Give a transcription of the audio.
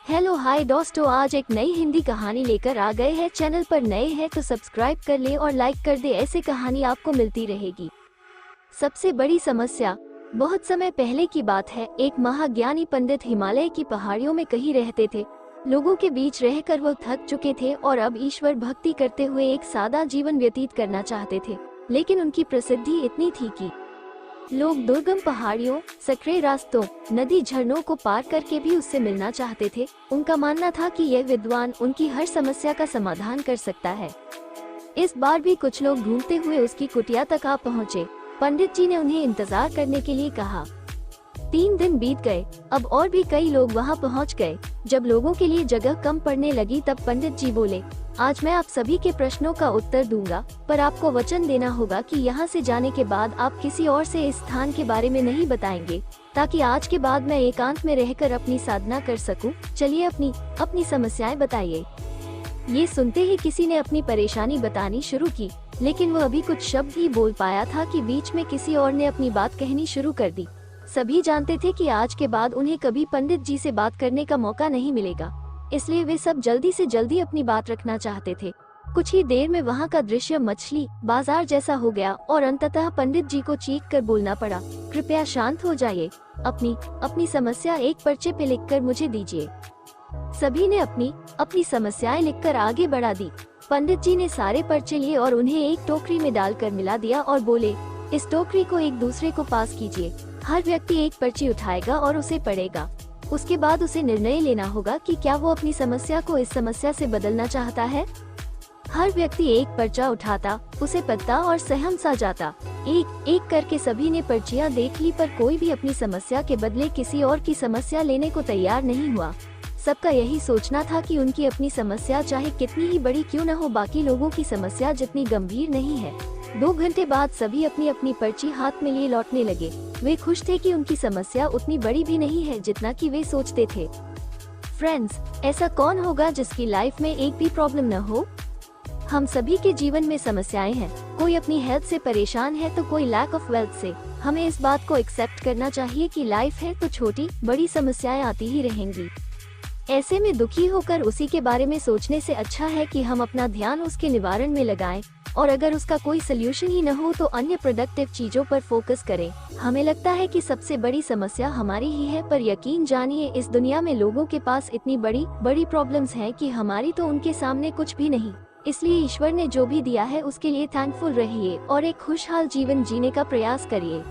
Hello hi दोस्तों, आज एक नई हिंदी कहानी लेकर आ गए हैं। चैनल पर नए हैं तो सब्सक्राइब कर ले और लाइक कर दे, ऐसे कहानी आपको मिलती रहेगी। सबसे बड़ी समस्या। बहुत समय पहले की बात है। एक महाज्ञानी पंडित हिमालय की पहाड़ियों में कहीं रहते थे। लोगों के बीच रहकर वो थक चुके थे और अब ईश्वर भक्ति करते हुए एक सादा जीवन व्यतीत करना चाहते थे। लेकिन उनकी प्रसिद्धि इतनी थी कि लोग दुर्गम पहाड़ियों, सकरे रास्तों, नदी, झरनों को पार करके भी उससे मिलना चाहते थे। उनका मानना था कि यह विद्वान उनकी हर समस्या का समाधान कर सकता है। इस बार भी कुछ लोग ढूंढते हुए उसकी कुटिया तक आ पहुँचे। पंडित जी ने उन्हें इंतजार करने के लिए कहा। 3 दिन बीत गए। अब और भी कई लोग वहां पहुंच गए। जब लोगों के लिए जगह कम पड़ने लगी तब पंडित जी बोले, आज मैं आप सभी के प्रश्नों का उत्तर दूंगा, पर आपको वचन देना होगा कि यहाँ से जाने के बाद आप किसी और से इस स्थान के बारे में नहीं बताएंगे, ताकि आज के बाद मैं एकांत में रहकर अपनी साधना कर सकूं। चलिए अपनी समस्याएं बताइए। ये सुनते ही किसी ने अपनी परेशानी बतानी शुरू की, लेकिन वो अभी कुछ शब्द ही बोल पाया था कि बीच में किसी और ने अपनी बात कहनी शुरू कर दी। सभी जानते थे कि आज के बाद उन्हें कभी पंडित जी से बात करने का मौका नहीं मिलेगा, इसलिए वे सब जल्दी से जल्दी अपनी बात रखना चाहते थे। कुछ ही देर में वहाँ का दृश्य मछली बाजार जैसा हो गया और अंततः पंडित जी को चीख कर बोलना पड़ा, कृपया शांत हो जाइए। अपनी समस्या एक पर्चे पे लिखकर मुझे दीजिए। सभी ने अपनी समस्याएं लिखकर आगे बढ़ा दी। पंडित जी ने सारे पर्चे लिए और उन्हें एक टोकरी में डालकर मिला दिया और बोले, इस टोकरी को एक दूसरे को पास कीजिए। हर व्यक्ति एक पर्ची उठाएगा और उसे पढ़ेगा। उसके बाद उसे निर्णय लेना होगा कि क्या वो अपनी समस्या को इस समस्या से बदलना चाहता है। हर व्यक्ति एक पर्चा उठाता, उसे पढ़ता और सहम सा जाता। एक एक करके सभी ने पर्चियां देख ली, पर कोई भी अपनी समस्या के बदले किसी और की समस्या लेने को तैयार नहीं हुआ। सबका यही सोचना था कि उनकी अपनी समस्या चाहे कितनी ही बड़ी क्यों न हो, बाकी लोगों की समस्या जितनी गंभीर नहीं है। 2 घंटे बाद सभी अपनी अपनी पर्ची हाथ में लिए लौटने लगे। वे खुश थे कि उनकी समस्या उतनी बड़ी भी नहीं है जितना कि वे सोचते थे। फ्रेंड्स, ऐसा कौन होगा जिसकी लाइफ में एक भी प्रॉब्लम न हो? हम सभी के जीवन में समस्याएं हैं। कोई अपनी हेल्थ से परेशान है तो कोई लैक ऑफ वेल्थ से। हमें इस बात को एक्सेप्ट करना चाहिए कि लाइफ है तो छोटी बड़ी समस्याएं आती ही रहेंगी। ऐसे में दुखी होकर उसी के बारे में सोचने से अच्छा है कि हम अपना ध्यान उसके निवारण में लगाएं, और अगर उसका कोई सल्यूशन ही न हो तो अन्य प्रोडक्टिव चीजों पर फोकस करें। हमें लगता है कि सबसे बड़ी समस्या हमारी ही है, पर यकीन जानिए इस दुनिया में लोगों के पास इतनी बड़ी बड़ी प्रॉब्लम्स हैं कि हमारी तो उनके सामने कुछ भी नहीं। इसलिए ईश्वर ने जो भी दिया है उसके लिए थैंकफुल रहिए और एक खुशहाल जीवन जीने का प्रयास करिए।